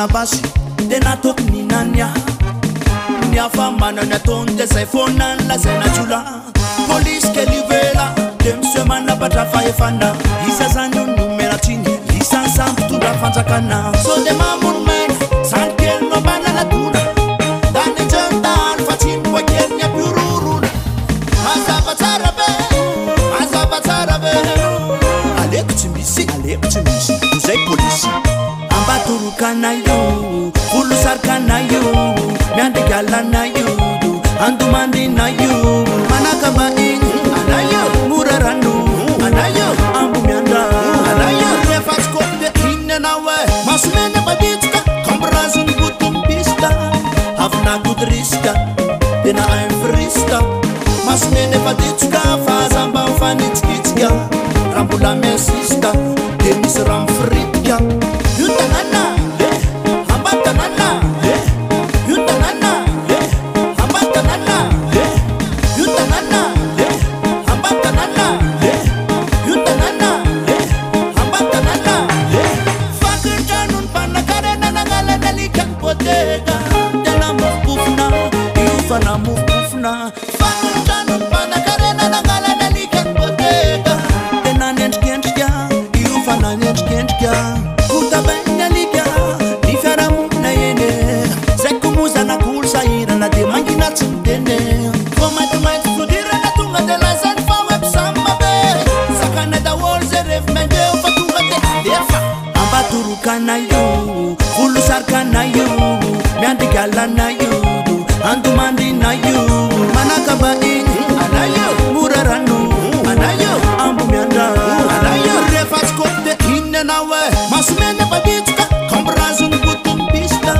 basy de nataoko ninanya niafa manana taony de zay foana nlazaina tsola polisy kely ivela de monsieur manapatra fahefana isa zany io numeratriny isany samy mpitondra fanjakana so de mamono maina zany kely no ambana latona dany jentany fa tsy miboakely ny apiororona mazava tsara be aleko tsy misy zay polisy ambatorokana io volosarikana io miandigalana io andomandina io manakamba igny anaio morarano anaio ambo miandra anaio rehefa tsy koty de inona anao e masomeny baditsika kambirazony botompista avinagody riska tena infrista masomeny baditsika fahazamba mifanitsikitsika raha mbola miasista de misy raha mifiritika io tanàna ambatanàna io tanàna ambatanàna io tanàna ambatanàna io tanàna ambatanàna fakitranony mpanakarena nangalana likany boteka tena mofobofona io fana mofobofona fakitranony mpanakarena nangalana likany boteka tena nendrikendrika io fana nendrikendrika kotabany alika ny fiaramonina ene zay komozanakolo sahirana de mangina tsy mitene fo maintimainty fodirana tonga de lazany fa websamy mabe sakana daholo zay rehefa mandeo fa tonga de defa ambatorokana io volosarikana io miandigalana io andomandina io manakamba igny anaio morarano anaio ambo miandra anaio rehefa tsy koty de inona anao e masomeny baditsika kambirazony botompista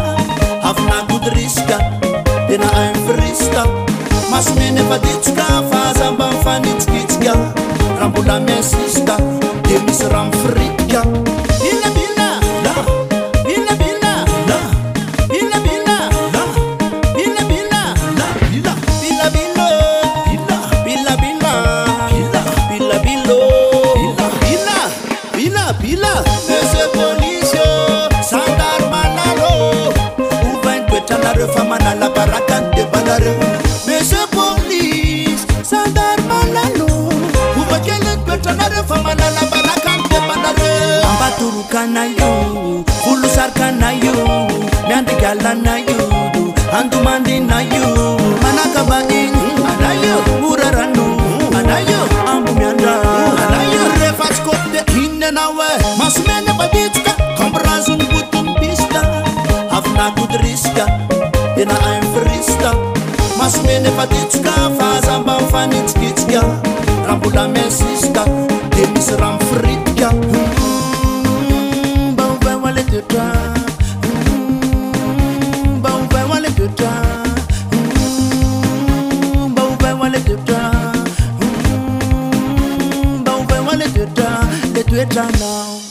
avinagody riska tena infrista masomeny baditsika fahazamba mifanitsikitsika raha mbola miasista de misy raha mifiritika bilabila la bilabila la bilabila la bilabila la bila bilabilo bila bilabila bila bilabilo bila monsieur police gendarme naro uvaintoetranareo fa manala barakany de banareo monsieur police gendarme naro uvakely toetranareo fa manala barakany de banareo ambatorokana io volosarikana io miandigalana io andomandina io manakamba igny anaio morarano anaio ambo miandra anaio rehefa tsy koty de inona anao e masomeny baditsika kambirazony botompista avinagody riska tena infrista masomeny baditsika fahazamba mifanitsikitsika raha mbola miasista de misy raha mifiritika mba ovay wale tetra mba ovay wale tetra mba ovay wale tetra mba ovay wale tetra le toetranao